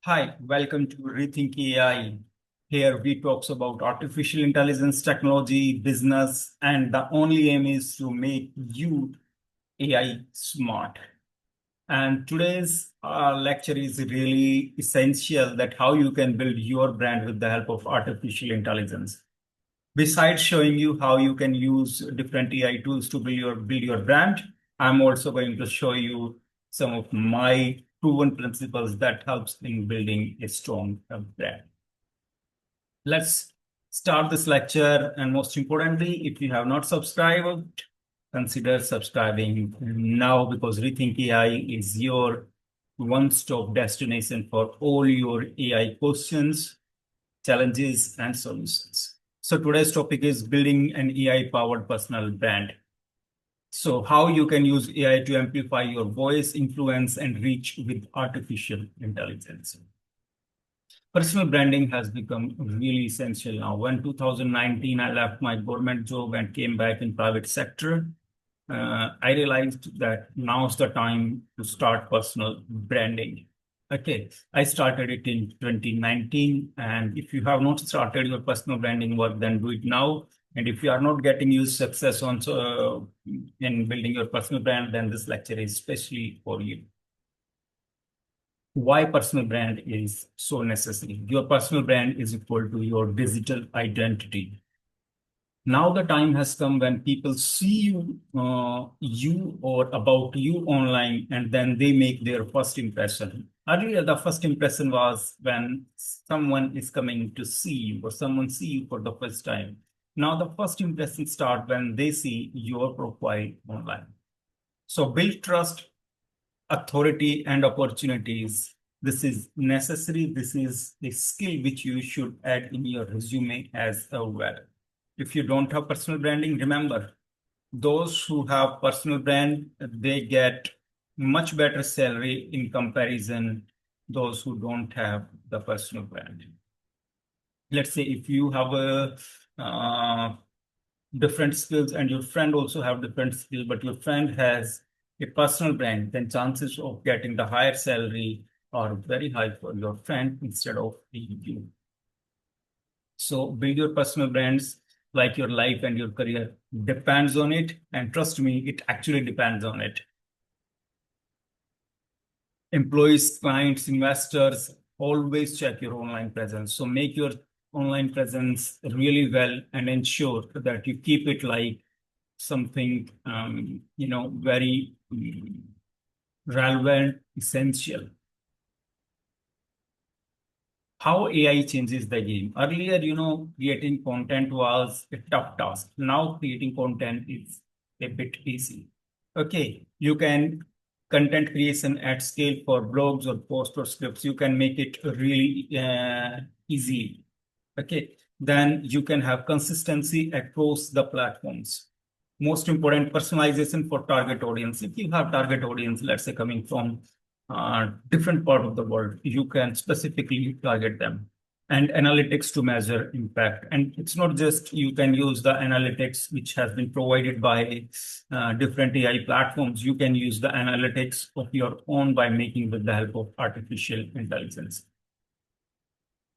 Hi, welcome to Rethink AI. Here we talk about artificial intelligence, technology, business, and the only aim is to make you AI smart. And today's lecture is really essential that how you can build your brand with the help of artificial intelligence. Besides showing you how you can use different AI tools to build your brand, I'm also going to show you some of my proven principles that helps in building a strong brand. Let's start this lecture. And most importantly, if you have not subscribed, consider subscribing now because Rethink AI is your one-stop destination for all your AI questions, challenges, and solutions. So today's topic is building an AI-powered personal brand. So how you can use AI to amplify your voice, influence, and reach with artificial intelligence. Personal branding has become really essential now. When 2019, I left my government job and came back in private sector, I realized that now's the time to start personal branding. Okay, I started it in 2019, and if you have not started your personal branding work, then do it now. And if you are not getting you success on in building your personal brand, then this lecture is especially for you. Why personal brand is so necessary? Your personal brand is equal to your digital identity. Now the time has come when people see you or about you online, and then they make their first impression. Earlier, the first impression was when someone is coming to see you or someone see you for the first time. Now the first impression start when they see your profile online. So build trust, authority, and opportunities. This is necessary. This is a skill which you should add in your resume as well. If you don't have personal branding, remember, those who have personal brand, they get much better salary in comparison those who don't have the personal brand. Let's say if you have a different skills and your friend also have different skills, but your friend has a personal brand, then chances of getting the higher salary are very high for your friend instead of you. So build your personal brands, like your life and your career depends on it. And trust me, it actually depends on it. Employees, clients, investors, always check your online presence. So make your online presence really well and ensure that you keep it like something, very relevant, essential. How AI changes the game. Earlier, creating content was a tough task. Now creating content is a bit easy. Okay, you can content creation at scale for blogs or posts or scripts. You can make it really easy. Okay, then you can have consistency across the platforms. Most important, personalization for target audience. If you have target audience, let's say coming from different part of the world, you can specifically target them. And analytics to measure impact. And it's not just you can use the analytics which has been provided by different AI platforms. You can use the analytics of your own by making with the help of artificial intelligence.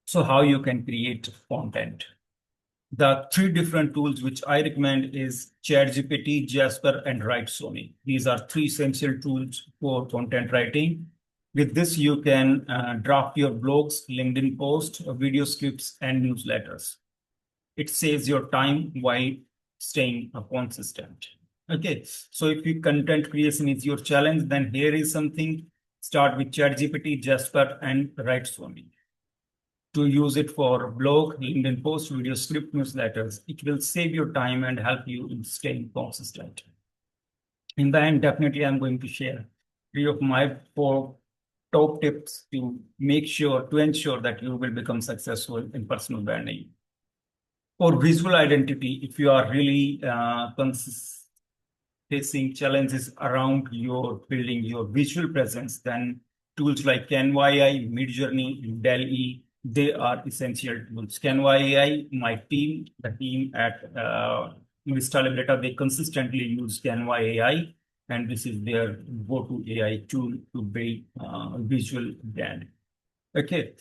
So how you can create content. The three different tools which I recommend is ChatGPT, Jasper, and WriteSony. These are three essential tools for content writing. With this, you can draft your blogs, LinkedIn posts, video scripts, and newsletters. It saves your time while staying consistent. Okay, so if your content creation is your challenge, then here is something. Start with ChatGPT, Jasper, and WriteSony to use it for blog, LinkedIn post, video script, newsletters. It will save your time and help you in staying consistent. In the end, definitely I'm going to share three of my four top tips to ensure that you will become successful in personal branding. For visual identity, if you are really facing challenges around your building your visual presence, then tools like Canva AI, Midjourney, DALL-E, they are essential tools. Canva AI, my team, the team at Vista Libreta, they consistently use Canva AI, and this is their go-to AI tool to build visual brand. Okay.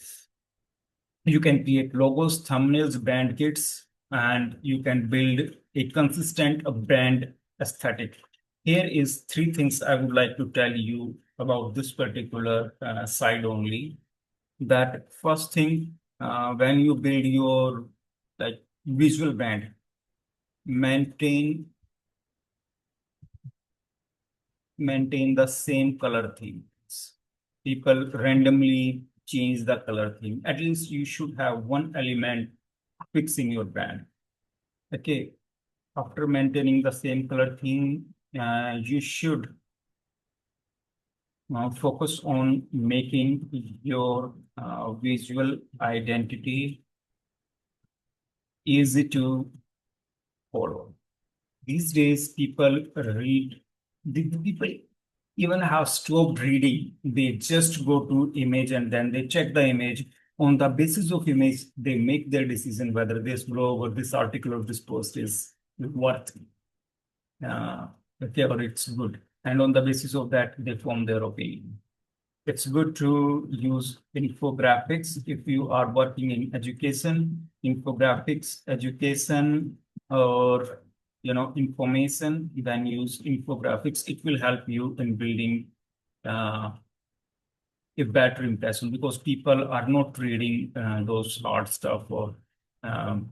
You can create logos, thumbnails, brand kits, and you can build a consistent brand aesthetic. Here is three things I would like to tell you about this particular side only. That first thing, when you build your like visual brand, maintain maintain the same color themes. People randomly change the color theme. At least you should have one element fixing your brand. Okay. After maintaining the same color theme, you should focus on making your visual identity easy to follow. These days, people read, the people even have stopped reading. They just go to image and then they check the image. On the basis of image, they make their decision whether this blog or this article or this post is worth okay, or it's good. And on the basis of that, they form their opinion. It's good to use infographics if you are working in education, infographics, education, or information, then use infographics. It will help you in building uh, a better impression because people are not reading those hard stuff or um,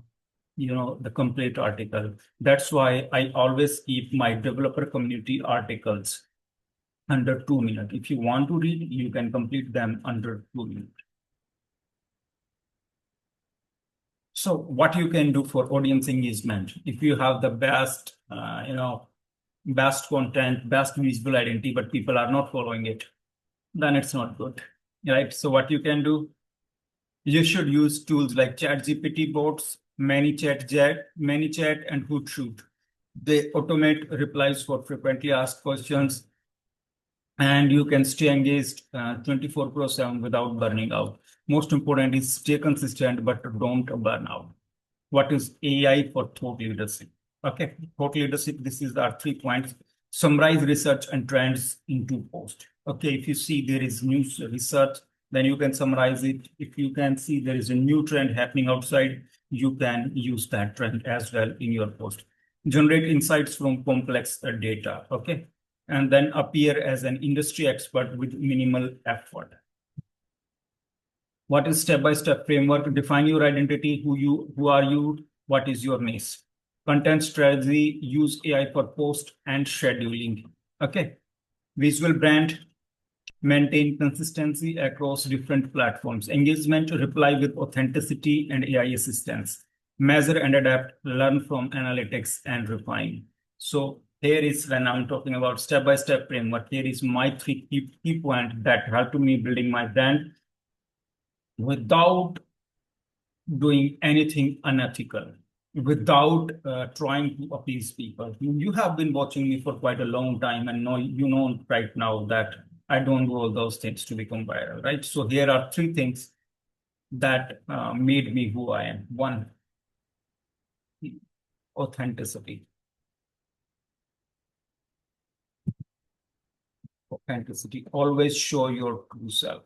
the complete article. That's why I always keep my developer community articles under 2 minutes. If you want to read, you can complete them under 2 minutes. So what you can do for audience engagement, if you have the best, best content, best visual identity, but people are not following it, then it's not good, right? So what you can do, you should use tools like ChatGPT bots, ManyChat, and Hootsuite. They automate replies for frequently asked questions, and you can stay engaged 24/7 without burning out. Most important is stay consistent, but don't burn out. What is AI for thought leadership? Okay, thought leadership, this is our 3 points. Summarize research and trends into post. Okay, if you see there is new research, then you can summarize it. If you can see there is a new trend happening outside, you can use that trend as well in your post. Generate insights from complex data. Okay, and then appear as an industry expert with minimal effort. What is step-by-step framework? Define your identity, who are you, what is your niche. Content strategy, use AI for post and scheduling. Okay. Visual brand, maintain consistency across different platforms. Engagement, reply with authenticity and AI assistance. Measure and adapt, learn from analytics and refine. So here is when I'm talking about step-by-step framework. Here is my three key points that helped me building my brand without doing anything unethical, without trying to appease people. You have been watching me for quite a long time and know right now that I don't do all those things to become viral, right? So here are three things that made me who I am. One, authenticity. Authenticity. Always show your true self.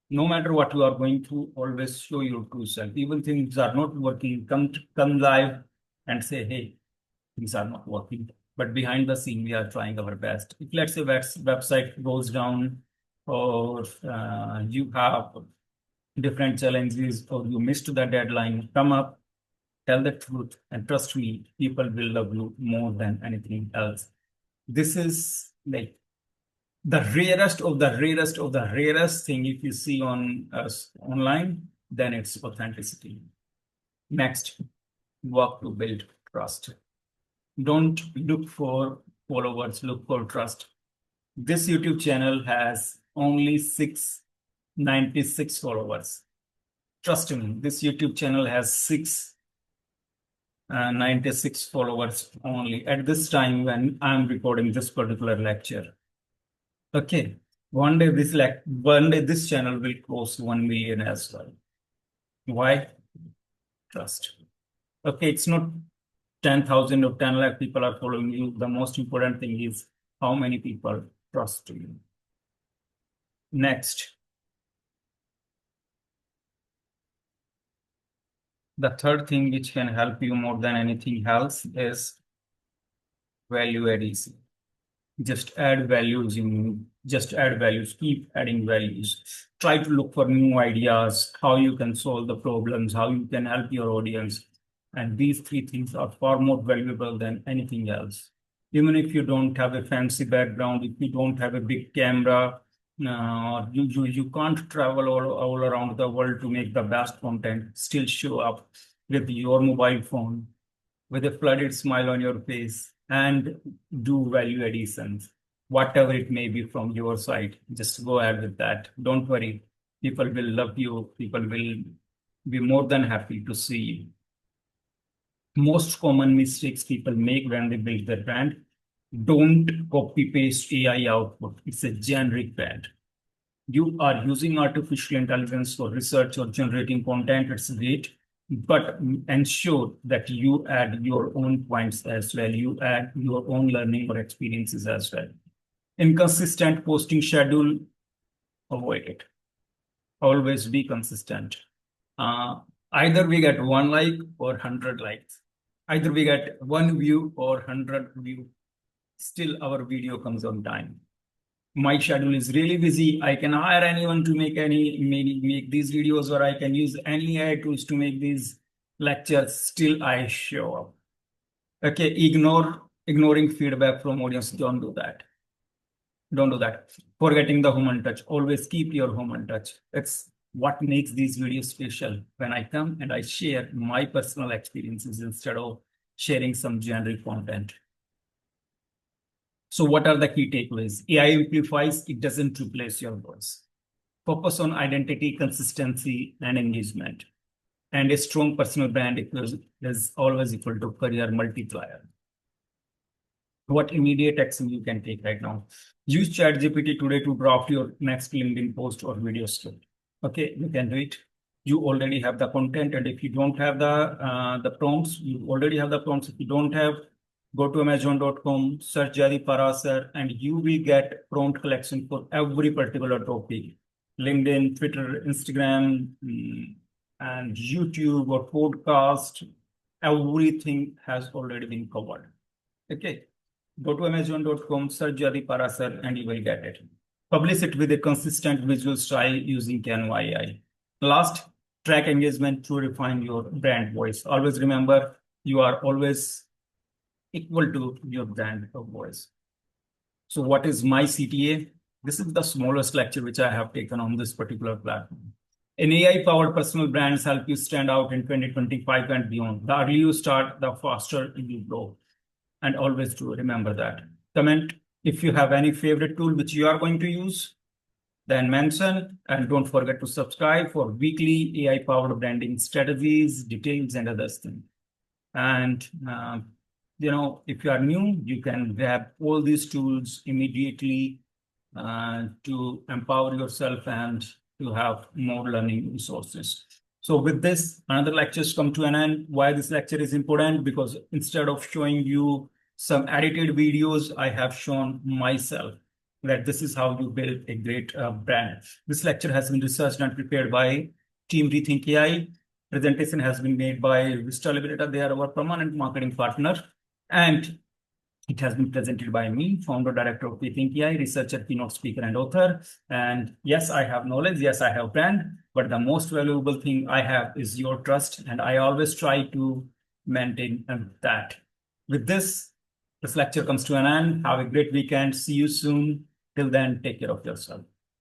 No matter what you are going through, always show your true self. Even things are not working, come live and say, hey, things are not working. But behind the scene, we are trying our best. If let's say website goes down or you have different challenges or you missed the deadline, come up, tell the truth, and trust me, people will love you more than anything else. This is like the rarest of the rarest of the rarest thing if you see on us online, then it's authenticity. Next, work to build trust. Don't look for followers, look for trust. This YouTube channel has only 696 followers. Trust me, this YouTube channel has 696 followers only at this time when I'm recording this particular lecture. Okay, one day this channel will cross 1 million as well. Why? Trust. Okay, it's not 10,000 or 10 lakh people are following you. The most important thing is how many people trust you. Next, The third thing which can help you more than anything else is value addition. Just add values just add values, keep adding values. Try to look for new ideas, how you can solve the problems, how you can help your audience. And these three things are far more valuable than anything else. Even if you don't have a fancy background, if you don't have a big camera, you can't travel all around the world to make the best content, still show up with your mobile phone with a flooded smile on your face and do value additions, whatever it may be from your side. Just go ahead with that. Don't worry. People will love you. People will be more than happy to see you. Most common mistakes people make when they build their brand: don't copy paste AI output. It's a generic brand. You are using artificial intelligence for research or generating content, it's great, but ensure that you add your own points as well. You add your own learning or experiences as well. Inconsistent posting schedule, avoid it. Always be consistent. Either we get 1 like or 100 likes. Either we get 1 view or 100 view. Still, our video comes on time. My schedule is really busy. I can hire anyone to make these videos, or I can use any AI tools to make these lectures. Still, I show up. Okay, ignoring feedback from audience. Don't do that. Don't do that. Forgetting the human touch. Always keep your human touch. It's what makes these videos special. When I come and I share my personal experiences instead of sharing some generic content. So what are the key takeaways? AI amplifies, it doesn't replace your voice. Focus on identity, consistency, and engagement. And a strong personal brand is always equal to career multiplier. What immediate action you can take right now? Use ChatGPT today to draft your next LinkedIn post or video script. Okay, you can do it. You already have the content, and if you don't have the prompts, you already have the prompts. If you don't have, go to Amazon.com, search Jari Parasar, and you will get prompt collection for every particular topic. LinkedIn, Twitter, Instagram, and YouTube or podcast, everything has already been covered. Okay. Go to Amazon.com, search Jari Parasar, and you will get it. Publish it with a consistent visual style using Canva AI. Last, track engagement to refine your brand voice. Always remember, you are always equal to your brand voice. So what is my CTA? This is the smallest lecture which I have taken on this particular platform. An AI-powered personal brands help you stand out in 2025 and beyond. The earlier you start, the faster you grow. And always do remember that. Comment if you have any favorite tool which you are going to use, then mention, and don't forget to subscribe for weekly AI-powered branding strategies, details, and other things. And if you are new, you can grab all these tools immediately to empower yourself and to have more learning resources. So with this, another lectures come to an end. Why this lecture is important? Because instead of showing you some edited videos, I have shown myself that this is how you build a great brand. This lecture has been researched and prepared by Team Rethink AI. Presentation has been made by Vista Liberator. They are our permanent marketing partner. And it has been presented by me, founder, director of Rethink AI, researcher, keynote speaker, and author. And yes, I have knowledge. Yes, I have brand. But the most valuable thing I have is your trust. And I always try to maintain that. With this lecture comes to an end. Have a great weekend. See you soon. Till then, take care of yourself.